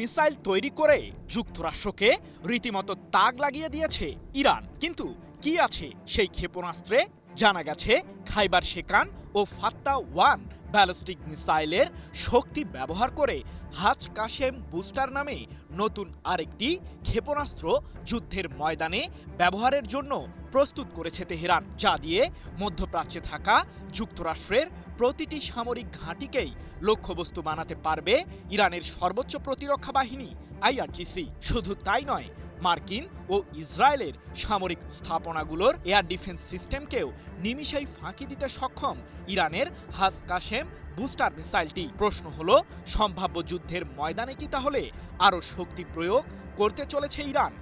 Missile তৈরি করে যুক্তরাষ্ট্রকে রীতিমতো তাক লাগিয়ে দিয়েছে ইরান। কিন্তু কি আছে সেই ক্ষেপণাস্ত্রে? জানা গেছে খাইবার শেকান ও ফাত্তা-1 ব্যালিস্টিক মিসাইলের শক্তি ব্যবহার করে হাজ কাশেম বুস্টার নামে নতুন আরেকটি ক্ষেপণাস্ত্র যুদ্ধের ময়দানে ব্যবহারের জন্য প্রস্তুত করেছে তেহরান, যা দিয়ে মধ্যপ্রাচ্যে থাকা যুক্তরাষ্ট্রের প্রতিটি সামরিক ঘাঁটিকেই লক্ষ্যবস্তু বানাতে পারবে ইরানের সর্বোচ্চ প্রতিরক্ষা বাহিনী আইআরজিসি। শুধু তাই নয়, মার্কিন ও ইসরায়েলের সামরিক স্থাপনাগুলোর এয়ার ডিফেন্স সিস্টেমকেও নিমিষেই ফাঁকি দিতে সক্ষম ইরানের হাজ কাশেম বুস্টার মিসাইলটি। প্রশ্ন হলো, সম্ভাব্য যুদ্ধের ময়দানে কি তাহলে আরও শক্তি প্রয়োগ করতে চলেছে ইরান?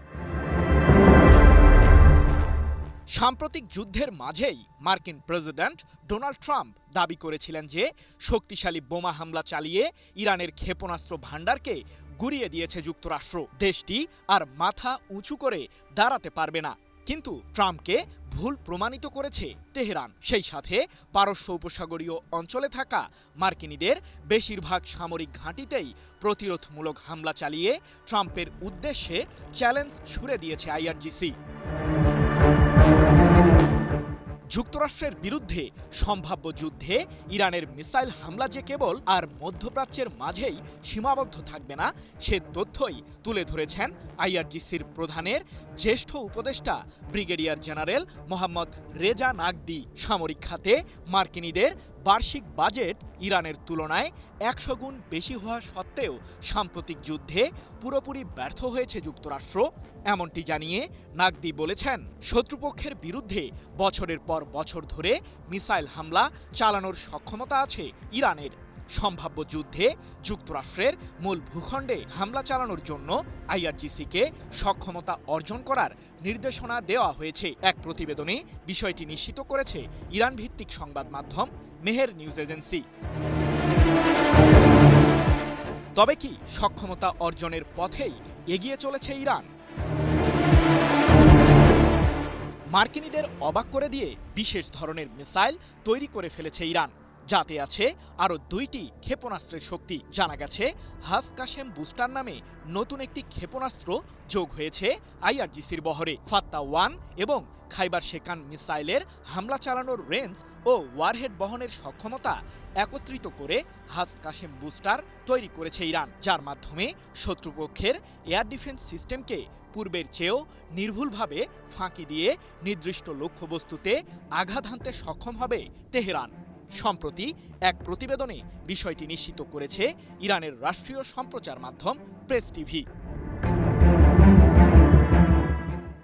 সাম্প্রতিক যুদ্ধের মাঝেই মার্কিন প্রেসিডেন্ট ডোনাল্ড ট্রাম্প দাবি করেছিলেন যে শক্তিশালী বোমা হামলা চালিয়ে ইরানের ক্ষেপণাস্ত্র ভান্ডারকে গুঁড়িয়ে দিয়েছে যুক্তরাষ্ট্র। দেশটি আর মাথা উঁচু করে দাঁড়াতে পারবে না। কিন্তু ট্রাম্পকে ভুল প্রমাণিত করেছে তেহরান। সেই সাথে পারস্য উপসাগরীয় অঞ্চলে থাকা মার্কিনীদের বেশিরভাগ সামরিক ঘাঁটিতেই প্রতিরোধমূলক হামলা চালিয়ে ট্রাম্পের উদ্দেশ্যে চ্যালেঞ্জ ছুড়ে দিয়েছে আইআরজিসি। যুক্তরাষ্ট্রের বিরুদ্ধে সম্ভাব্য যুদ্ধে ইরানের মিসাইল হামলা যে কেবল আর মধ্যপ্রাচ্যের মাঝেই সীমাবদ্ধ থাকবে না, সে তথ্যই তুলে ধরেছেন আইআরজিসির প্রধানের জ্যেষ্ঠ উপদেষ্টা ব্রিগেডিয়ার জেনারেল মোহাম্মদ রেজা নাগদি। সামরিক খাতে মার্কিনীদের বার্ষিক বাজেট ইরানের তুলনায় 100 গুণ বেশি হওয়া সত্ত্বেও সাম্প্রতিক যুদ্ধে পুরোপুরি ব্যর্থ হয়েছে যুক্তরাষ্ট্র। এমনটি জানিয়ে নাগদি বলেছেন, শত্রুপক্ষের বিরুদ্ধে বছরের পর বছর ধরে মিসাইল হামলা চালানোর সক্ষমতা আছে ইরানের। সম্ভাব্য যুদ্ধে যুক্তরাষ্ট্রের মূল ভূখণ্ডে হামলা চালানোর জন্য আইআরজিসিকে সক্ষমতা অর্জন করার নির্দেশনা দেওয়া হয়েছে। এক প্রতিবেদনে বিষয়টি নিশ্চিত করেছে ইরান ভিত্তিক সংবাদ মাধ্যম মেহের নিউজ এজেন্সি। তবে কি সক্ষমতা অর্জনের পথেই এগিয়ে চলেছে ইরান? মার্কিনীদের অবাক করে দিয়ে বিশেষ ধরনের মিসাইল তৈরি করে ফেলেছে ইরান, যাতে আছে আরও 2টি ক্ষেপণাস্ত্রের শক্তি। জানা গেছে হাজ কাশেম বুস্টার নামে নতুন একটি ক্ষেপণাস্ত্র যোগ হয়েছে আইআরজিসির বহরে। ফাত্তা-1 এবং খাইবার শেকান মিসাইলের হামলা চালানোর রেঞ্জ ও ওয়ারহেড বহনের সক্ষমতা একত্রিত করে হাজ কাশেম বুস্টার তৈরি করেছে ইরান, যার মাধ্যমে শত্রুপক্ষের এয়ার ডিফেন্স সিস্টেমকে পূর্বের চেয়েও নির্ভুলভাবে ফাঁকি দিয়ে নির্দিষ্ট লক্ষ্যবস্তুতে আঘাত হানতে সক্ষম হবে তেহরান। সম্প্রতি এক প্রতিবেদনে বিষয়টি নিশ্চিত করেছে ইরানের রাষ্ট্রীয় সম্প্রচার মাধ্যম প্রেস টিভি।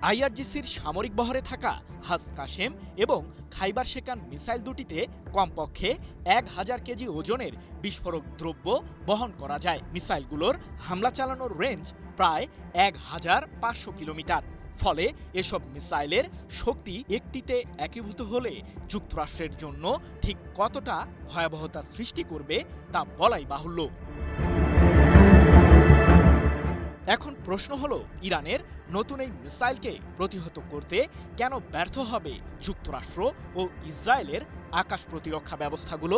আইআরজিসির সামরিক বহরে থাকা হাজ কাশেম এবং খাইবার শেকান মিসাইল দুটিতে কমপক্ষে 1000 কেজি ওজনের বিস্ফোরক দ্রব্য বহন করা যায়। মিসাইলগুলোর হামলা চালানোর রেঞ্জ প্রায় 1500 কিলোমিটার। ফলে এসব মিসাইলের শক্তি একটিতে একীভূত হলে যুক্তরাষ্ট্রের জন্য ঠিক কতটা ভয়াবহতা সৃষ্টি করবে তা বলাই বাহুল্য। এখন প্রশ্ন হলো, ইরানের নতুন এই মিসাইলকে প্রতিহত করতে কেন ব্যর্থ হবে যুক্তরাষ্ট্র ও ইসরায়েলের আকাশ প্রতিরক্ষা ব্যবস্থাগুলো?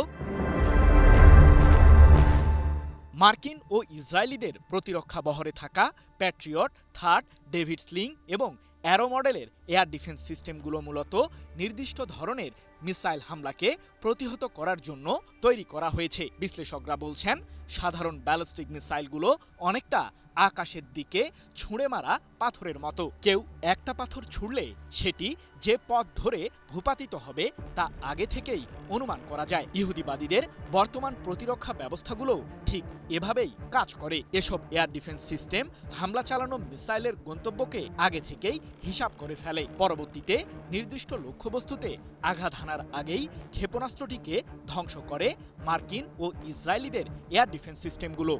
মার্কিন ও ইসরায়েলিদের প্রতিরক্ষা বহরে থাকা প্যাট্রিয়ট, থার্ড, ডেভিড স্লিং এবং অ্যারো মডেলের এয়ার ডিফেন্স সিস্টেমগুলো মূলত নির্দিষ্ট ধরনের মিসাইল হামলাকে প্রতিহত করার জন্য তৈরি করা হয়েছে। বিশ্লেষকরা বলছেন, সাধারণ ব্যালিস্টিক মিসাইলগুলো অনেকটা আকাশের দিকে ছুঁড়ে মারা পাথরের মতো। কেউ একটা পাথর ছুঁড়লে সেটি যে পথ ধরে ভূপাতিত হবে তা আগে থেকেই অনুমান করা যায়। ইহুদিবাদীদের বর্তমান প্রতিরক্ষা ব্যবস্থাগুলো ঠিক এভাবেই কাজ করে। এসব এয়ার ডিফেন্স সিস্টেম হামলা চালানো মিসাইলের গন্তব্যকে আগে থেকেই হিসাব করে ফেলে। পরবর্তীতে নির্দিষ্ট লক্ষ্যবস্তুতে আঘাত হানার আগেই ক্ষেপণাস্ত্রটিকে ধ্বংস করে মার্কিন ও ইসরায়েলিদের এয়ার ডিফেন্স সিস্টেমগুলো।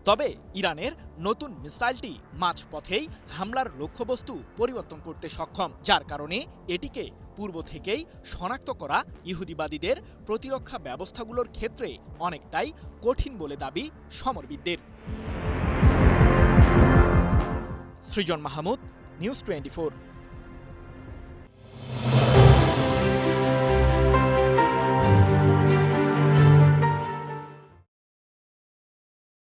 তবে ইরানের নতুন মিসাইলটি মাঝপথেই হামলার লক্ষ্যবস্তু পরিবর্তন করতে সক্ষম, যার কারণে এটিকে পূর্ব থেকেই শনাক্ত করা ইহুদিবাদীদের প্রতিরক্ষা ব্যবস্থাগুলোর ক্ষেত্রে অনেকটাই কঠিন বলে দাবি সমরবিদদের। সৃজন মাহমুদ, নিউজ 24।